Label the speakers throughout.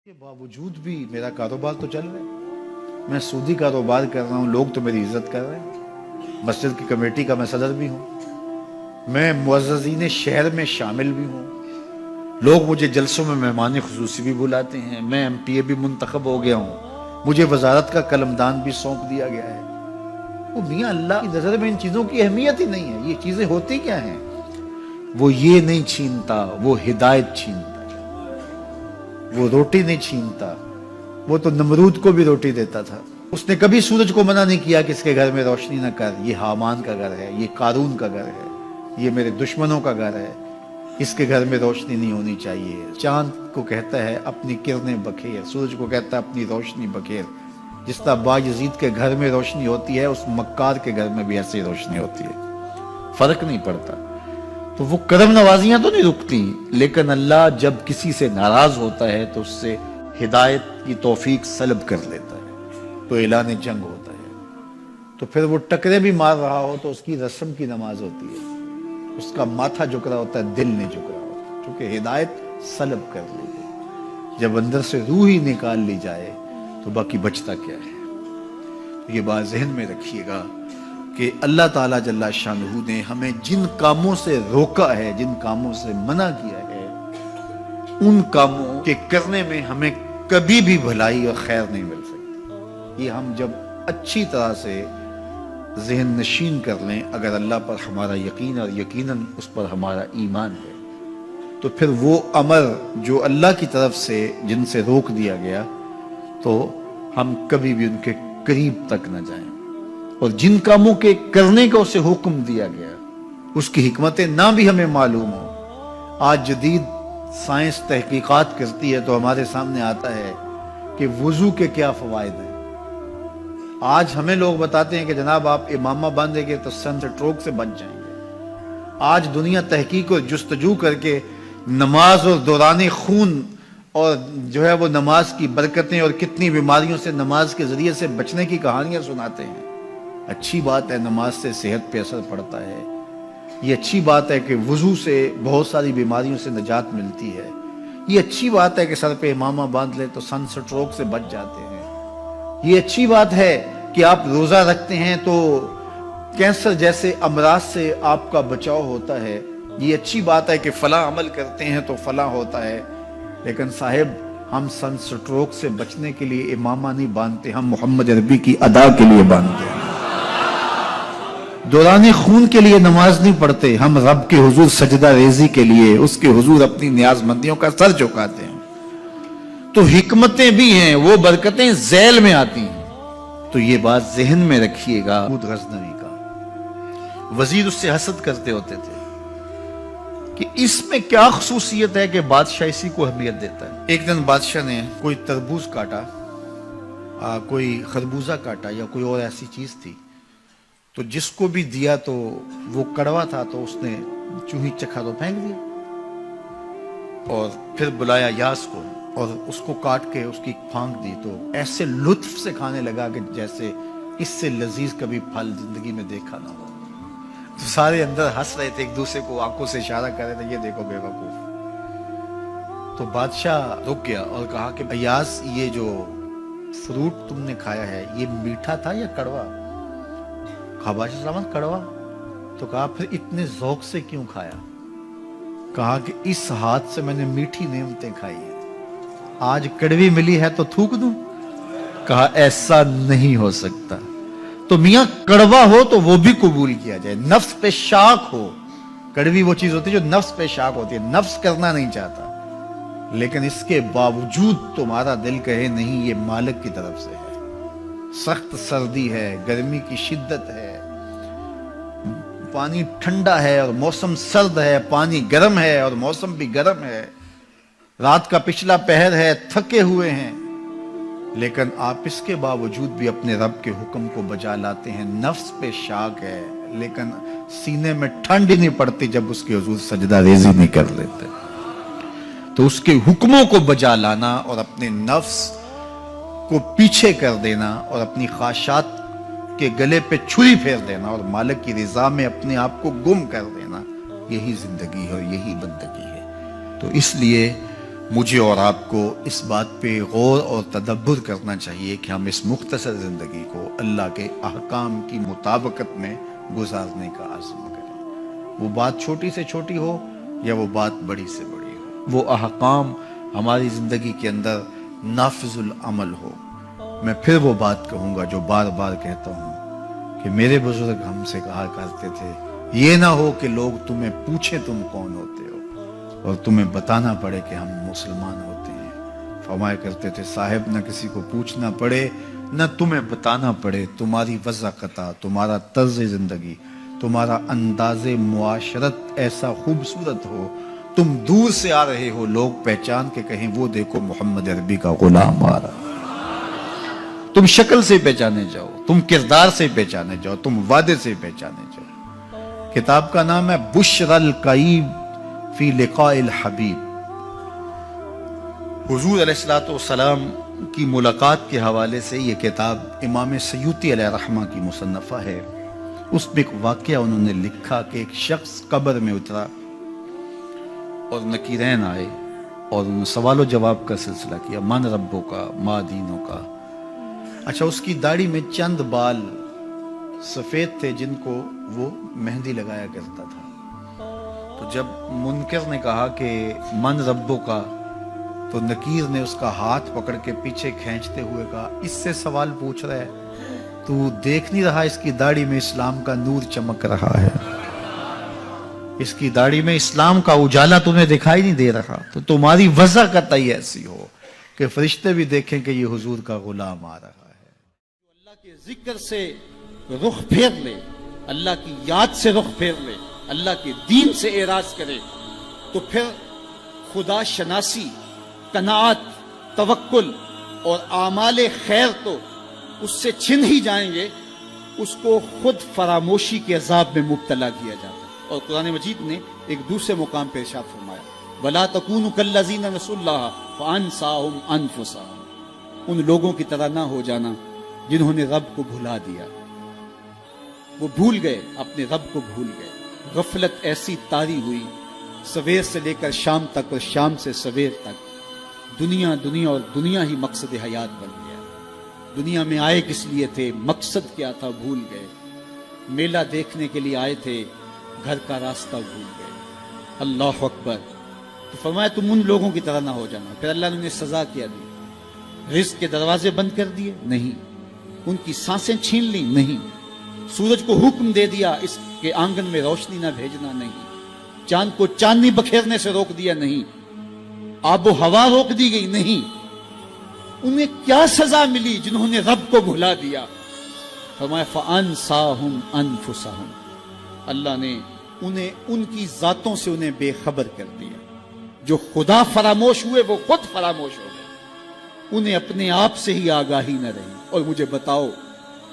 Speaker 1: کے باوجود بھی میرا کاروبار تو چل رہا ہے، میں سودی کاروبار کر رہا ہوں، لوگ تو میری عزت کر رہے ہیں، مسجد کی کمیٹی کا میں صدر بھی ہوں، میں معززین شہر میں شامل بھی ہوں، لوگ مجھے جلسوں میں مہمان خصوصی بھی بلاتے ہیں، میں ایم پی اے بھی منتخب ہو گیا ہوں، مجھے وزارت کا قلمدان بھی سونپ دیا گیا ہے۔ وہ میاں اللہ کی نظر میں ان چیزوں کی اہمیت ہی نہیں ہے۔ یہ چیزیں ہوتی کیا ہیں؟ وہ یہ نہیں چھینتا، وہ ہدایت چھینتا، وہ روٹی نہیں چھینتا، وہ تو نمرود کو بھی روٹی دیتا تھا۔ اس نے کبھی سورج کو منع نہیں کیا کہ اس کے گھر میں روشنی نہ کر، یہ حامان کا گھر ہے، یہ قارون کا گھر ہے، یہ میرے دشمنوں کا گھر ہے، اس کے گھر میں روشنی نہیں ہونی چاہیے۔ چاند کو کہتا ہے اپنی کرنیں بکھیر، سورج کو کہتا ہے اپنی روشنی بکھیر۔ جس طرح باجزید کے گھر میں روشنی ہوتی ہے، اس مکار کے گھر میں بھی ایسی روشنی ہوتی ہے، فرق نہیں پڑتا۔ تو وہ کرم نوازیاں تو نہیں رکتی، لیکن اللہ جب کسی سے ناراض ہوتا ہے تو اس سے ہدایت کی توفیق سلب کر لیتا ہے، تو اعلان جنگ ہوتا ہے۔ تو پھر وہ ٹکرے بھی مار رہا ہو تو اس کی رسم کی نماز ہوتی ہے، اس کا ماتھا جھک رہا ہوتا ہے، دل نہیں جھک رہا ہوتا، کیونکہ ہدایت سلب کر لی گئی۔ جب اندر سے روح ہی نکال لی جائے تو باقی بچتا کیا ہے؟ یہ بات ذہن میں رکھیے گا کہ اللہ تعالیٰ جل شانہ نے ہمیں جن کاموں سے روکا ہے، جن کاموں سے منع کیا ہے، ان کاموں کے کرنے میں ہمیں کبھی بھی بھلائی اور خیر نہیں مل سکتی۔ یہ ہم جب اچھی طرح سے ذہن نشین کر لیں، اگر اللہ پر ہمارا یقین اور یقیناً اس پر ہمارا ایمان ہے، تو پھر وہ امر جو اللہ کی طرف سے جن سے روک دیا گیا، تو ہم کبھی بھی ان کے قریب تک نہ جائیں، اور جن کاموں کے کرنے کا اسے حکم دیا گیا اس کی حکمتیں نہ بھی ہمیں معلوم ہو۔ آج جدید سائنس تحقیقات کرتی ہے تو ہمارے سامنے آتا ہے کہ وضو کے کیا فوائد ہیں۔ آج ہمیں لوگ بتاتے ہیں کہ جناب آپ امامہ باندھیں گے تو سن سٹروک سے بچ جائیں گے۔ آج دنیا تحقیق اور جستجو کر کے نماز اور دوران خون اور جو ہے وہ نماز کی برکتیں اور کتنی بیماریوں سے نماز کے ذریعے سے بچنے کی کہانیاں سناتے ہیں۔ اچھی بات ہے، نماز سے صحت پہ اثر پڑتا ہے، یہ اچھی بات ہے کہ وضو سے بہت ساری بیماریوں سے نجات ملتی ہے، یہ اچھی بات ہے کہ سر پہ امامہ باندھ لے تو سن سٹروک سے بچ جاتے ہیں، یہ اچھی بات ہے کہ آپ روزہ رکھتے ہیں تو کینسر جیسے امراض سے آپ کا بچاؤ ہوتا ہے، یہ اچھی بات ہے کہ فلاں عمل کرتے ہیں تو فلاں ہوتا ہے۔ لیکن صاحب، ہم سن سٹروک سے بچنے کے لیے امامہ نہیں باندھتے، ہم محمد عربی کی ادا کے لیے باندھتے ہیں۔ دوران خون کے لیے نماز نہیں پڑھتے، ہم رب کے حضور سجدہ ریزی کے لیے اس کے حضور اپنی نیاز مندیوں کا سر جھکاتے ہیں۔ تو حکمتیں بھی ہیں، وہ برکتیں ذیل میں آتی ہیں۔ تو یہ بات ذہن میں رکھیے گا۔ غزنوی کا وزیر اس سے حسد کرتے ہوتے تھے کہ اس میں کیا خصوصیت ہے کہ بادشاہ اسی کو اہمیت دیتا ہے۔ ایک دن بادشاہ نے کوئی تربوز کاٹا، کوئی خربوزہ کاٹا یا کوئی اور ایسی چیز تھی، تو جس کو بھی دیا تو وہ کڑوا تھا، تو اس نے چوہی چکھا تو پھینک دیا، اور پھر بلایا یاس کو اور اس کو کاٹ کے اس کی پھانک دی، تو ایسے لطف سے کھانے لگا کہ جیسے اس سے لذیذ کبھی پھل زندگی میں دیکھا نہ ہو۔ تو سارے اندر ہنس رہے تھے، ایک دوسرے کو آنکھوں سے اشارہ کر رہے تھے، یہ دیکھو بے وقوف۔ تو بادشاہ رک گیا اور کہا کہ ایاز، یہ جو فروٹ تم نے کھایا ہے یہ میٹھا تھا یا کڑوا؟ کہا بادشاہ سلامت کڑوا۔ تو کہا پھر اتنے ذوق سے کیوں کھایا؟ کہا کہ اس ہاتھ سے میں نے میٹھی نعمتیں کھائی ہیں، آج کڑوی ملی ہے تو تھوک دوں؟ کہا ایسا نہیں ہو سکتا۔ تو میاں کڑوا ہو تو وہ بھی قبول کیا جائے، نفس پہ شاک ہو۔ کڑوی وہ چیز ہوتی ہے جو نفس پہ شاک ہوتی ہے، نفس کرنا نہیں چاہتا، لیکن اس کے باوجود تمہارا دل کہے نہیں، یہ مالک کی طرف سے ہے۔ سخت سردی ہے، گرمی کی شدت ہے، پانی ٹھنڈا ہے اور موسم سرد ہے، پانی گرم ہے اور موسم بھی گرم ہے، رات کا پچھلا پہر ہے، تھکے ہوئے ہیں، لیکن آپ اس کے باوجود بھی اپنے رب کے حکم کو بجا لاتے ہیں۔ نفس پہ شاک ہے لیکن سینے میں ٹھنڈ ہی نہیں پڑتی جب اس کے حضور سجدہ ریزی نہیں کر لیتے۔ تو اس کے حکموں کو بجا لانا اور اپنے نفس کو پیچھے کر دینا اور اپنی خواہشات کے گلے پہ چھری پھیر دینا اور مالک کی رضا میں اپنے آپ کو گم کر دینا، یہی زندگی ہے اور یہی بندگی ہے۔ تو اس لیے مجھے اور آپ کو اس بات پہ غور اور تدبر کرنا چاہیے کہ ہم اس مختصر زندگی کو اللہ کے احکام کی مطابقت میں گزارنے کا عزم کریں، وہ بات چھوٹی سے چھوٹی ہو یا وہ بات بڑی سے بڑی ہو، وہ احکام ہماری زندگی کے اندر نافذ العمل ہو۔ میں پھر وہ بات کہوں گا جو بار بار کہتا ہوں کہ میرے بزرگ ہم سے کہا کرتے تھے، یہ نہ ہو کہ لوگ تمہیں پوچھیں تم کون ہوتے ہو اور تمہیں بتانا پڑے کہ ہم مسلمان ہوتے ہیں۔ فرمایا کرتے تھے صاحب نہ کسی کو پوچھنا پڑے نہ تمہیں بتانا پڑے، تمہاری وضاحت، تمہارا طرز زندگی، تمہارا انداز معاشرت ایسا خوبصورت ہو، تم دور سے آ رہے ہو لوگ پہچان کے کہیں وہ دیکھو محمد عربی کا غلام آ رہا، تم شکل سے پہچانے جاؤ، تم کردار سے پہچانے جاؤ، تم وعدے سے پہچانے جاؤ۔ کتاب کا نام ہے بشر الکئیب فی لقاء الحبیب۔ حضور علیہ السلام کی ملاقات کے حوالے سے یہ کتاب امام سیوطی علیہ رحمہ کی مصنفہ ہے۔ اس میں ایک واقعہ انہوں نے لکھا کہ ایک شخص قبر میں اترا اور نکیرین آئے اور انہوں نے سوال و جواب کا سلسلہ کیا، من ربوں کا، ما دینوں کا۔ اچھا، اس کی داڑھی میں چند بال سفید تھے جن کو وہ مہندی لگایا کرتا تھا۔ تو جب منکر نے کہا کہ من ربوں کا، تو نکیر نے اس کا ہاتھ پکڑ کے پیچھے کھینچتے ہوئے کہا اس سے سوال پوچھ رہا ہے، تو دیکھ نہیں رہا اس کی داڑھی میں اسلام کا نور چمک رہا ہے، اس کی داڑھی میں اسلام کا اجالا تمہیں دکھائی نہیں دے رہا؟ تو تمہاری وضع قطعی ایسی ہو کہ فرشتے بھی دیکھیں کہ یہ حضور کا غلام آ رہا ہے۔
Speaker 2: اللہ کے ذکر سے رخ پھیر لے، اللہ کی یاد سے رخ پھیر لے، اللہ کے دین سے اعراض کرے، تو پھر خدا شناسی، قناعت، توکل اور اعمال خیر تو اس سے چھن ہی جائیں گے، اس کو خود فراموشی کے عذاب میں مبتلا کیا جاتا ہے۔ اور قرآن مجید نے ایک دوسرے مقام پہ ارشاد فرمایا وَلَا تَكُونُوا كَالَّذِينَ نَسُوا اللَّهَ فَأَنسَاهُمْ أَنفُسَهُمْ، ان لوگوں کی طرح نہ ہو جانا جنہوں نے رب کو بھلا دیا، وہ بھول گئے، اپنے رب کو بھول گئے۔ غفلت ایسی طاری ہوئی، سویر سے لے کر شام تک اور شام سے سویر تک دنیا دنیا اور دنیا ہی مقصد حیات بن گیا۔ دنیا میں آئے کس لیے تھے، مقصد کیا تھا، بھول گئے۔ میلہ دیکھنے کے لیے آئے تھے، گھر کا راستہ بھول گئے۔ اللہ اکبر۔ تو فرمایا تم ان لوگوں کی طرح نہ ہو جانا۔ پھر اللہ نے انہیں سزا کیا دی، رزق کے دروازے بند کر دیے؟ نہیں۔ ان کی سانسیں چھین لی؟ نہیں۔ سورج کو حکم دے دیا اس کے آنگن میں روشنی نہ بھیجنا؟ نہیں۔ چاند کو چاندنی بکھیرنے سے روک دیا؟ نہیں۔ آب و ہوا روک دی گئی؟ نہیں۔ انہیں کیا سزا ملی جنہوں نے رب کو بھلا دیا؟ فرمایا فَأَنسَاهُمْ أَنفُسَهُمْ، اللہ نے انہیں ان کی ذاتوں سے انہیں بے خبر کر دیا۔ جو خدا فراموش ہوئے وہ خود فراموش ہو گئے، انہیں اپنے آپ سے ہی آگاہی نہ رہی۔ اور مجھے بتاؤ،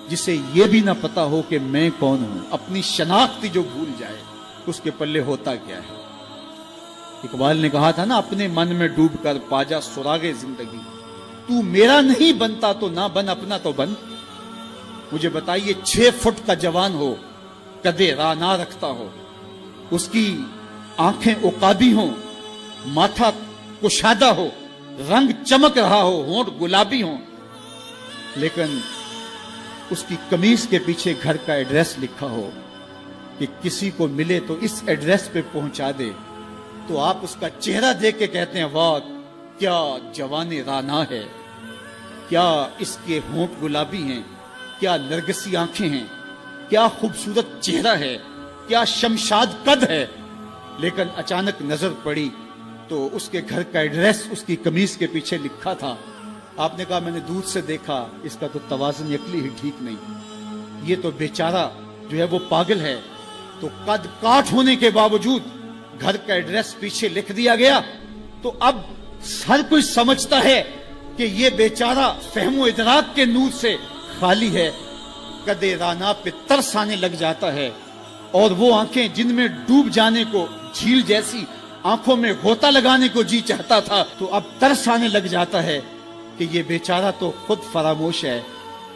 Speaker 2: جسے یہ بھی نہ پتا ہو کہ میں کون ہوں، اپنی شناخت جو بھول جائے، اس کے پلے ہوتا کیا ہے؟ اقبال نے کہا تھا نا، اپنے من میں ڈوب کر پاجا سراغ زندگی، تو میرا نہیں بنتا تو نہ بن، اپنا تو بن۔ مجھے بتائیے 6 فٹ کا جوان ہو، قدے راہ نہ رکھتا ہو، اس کی آنکھیں عقابی ہوں، ماتھا کشادہ ہو، رنگ چمک رہا ہو، ہونٹ گلابی ہوں، لیکن اس کی قمیص کے پیچھے گھر کا ایڈریس لکھا ہو کہ کسی کو ملے تو اس ایڈریس پہ پہنچا دے، تو آپ اس کا چہرہ دیکھ کے کہتے ہیں واہ کیا جوان رانا ہے، کیا اس کے ہونٹ گلابی ہیں، کیا نرگسی آنکھیں ہیں، کیا خوبصورت چہرہ ہے، کیا شمشاد قد ہے۔ لیکن اچانک نظر پڑی تو اس کے گھر کا ایڈریس اس کی قمیص کے پیچھے لکھا تھا۔ آپ نے کہا میں نے دور سے دیکھا، اس کا تو توازن عقلی ہی ٹھیک نہیں، یہ تو بیچارہ جو ہے وہ پاگل ہے۔ تو قد کاٹ ہونے کے باوجود گھر کا ایڈریس پیچھے لکھ دیا گیا، تو اب ہر کوئی سمجھتا ہے کہ یہ بیچارہ فہم و ادراک کے نور سے خالی ہے۔ قدِ رانا پہ ترس آنے لگ جاتا ہے، اور وہ آنکھیں جن میں ڈوب جانے کو، جھیل جیسی آنکھوں میں غوطہ لگانے کو جی چاہتا تھا، تو اب ترس آنے لگ جاتا ہے کہ یہ بیچارہ تو خود فراموش ہے۔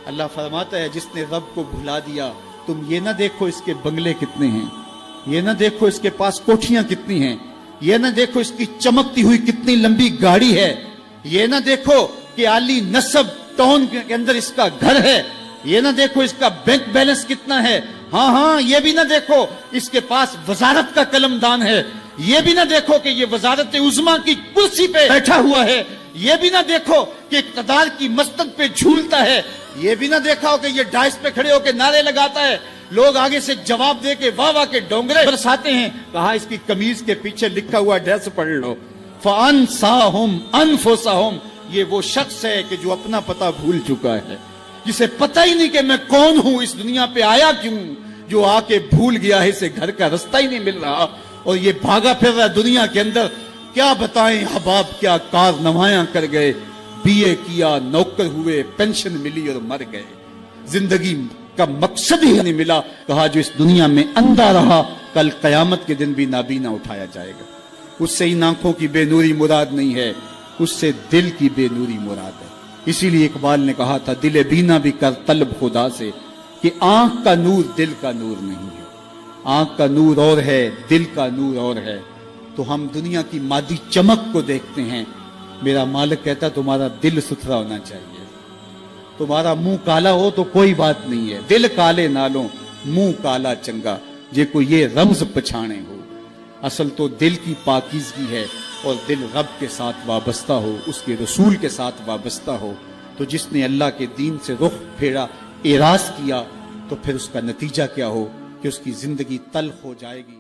Speaker 2: اللہ فرماتا ہے جس نے رب کو بھلا دیا، تم یہ نہ دیکھو اس کے بنگلے کتنے ہیں، یہ نہ دیکھو اس کے پاس کوٹھیاں کتنی ہیں، یہ نہ دیکھو اس کی چمکتی ہوئی کتنی لمبی گاڑی ہے, یہ نہ دیکھو کہ عالی نسب ٹاؤن کے اندر اس کا گھر ہے, یہ نہ دیکھو اس کا بینک بیلنس کتنا ہے, ہاں یہ بھی نہ دیکھو اس کے پاس وزارت کا قلم دان ہے, یہ بھی نہ دیکھو کہ یہ وزارت عظمیٰ کی کرسی پہ بیٹھا ہوا ہے, یہ بھی نہ دیکھو کہ اقتدار کی مستق پہ جھولتا ہے, یہ بھی نہ دیکھا ہو کہ یہ ڈائس پہ کھڑے ہو کے نعرے لگاتا ہے, لوگ آگے سے جواب دے کے واہ واہ کے ڈونگرے برساتے ہیں. کہا اس کی قمیض کے پیچھے لکھا ہوا ایڈریس پڑھ لو, فَأَنْسَاهُمْ أَنفُسَهُمْ, یہ وہ شخص ہے کہ جو اپنا پتہ بھول چکا ہے, جسے پتہ ہی نہیں کہ میں کون ہوں, اس دنیا پہ آیا کیوں, جو آ کے بھول گیا ہے اسے گھر کا رستہ ہی نہیں مل رہا, اور یہ بھاگا پھر رہا دنیا کے اندر. کیا بتائیں حباب کیا کار نمایاں کر گئے, بی اے کیا, نوکر ہوئے, پینشن ملی اور مر گئے, زندگی کا مقصد ہی نہیں ملا. کہا جو اس دنیا میں اندھا رہا کل قیامت کے دن بھی نابینا اٹھایا جائے گا. اس سے ان آنکھوں کی بے نوری مراد نہیں ہے, اس سے دل کی بے نوری مراد ہے. اسی لیے اقبال نے کہا تھا دل بینا بھی کر طلب خدا سے, کہ آنکھ کا نور دل کا نور نہیں ہے. آنکھ کا نور اور ہے, دل کا نور اور ہے. تو ہم دنیا کی مادی چمک کو دیکھتے ہیں, میرا مالک کہتا تمہارا دل ستھرا ہونا چاہیے. تمہارا منہ کالا ہو تو کوئی بات نہیں ہے, دل کالے نالوں منہ کالا چنگا, جے کو یہ رمز پچھانے ہو. اصل تو دل کی پاکیزگی ہے, اور دل رب کے ساتھ وابستہ ہو, اس کے رسول کے ساتھ وابستہ ہو. تو جس نے اللہ کے دین سے رخ پھیرا, اعراض کیا, تو پھر اس کا نتیجہ کیا ہو کہ اس کی زندگی تلخ ہو جائے گی.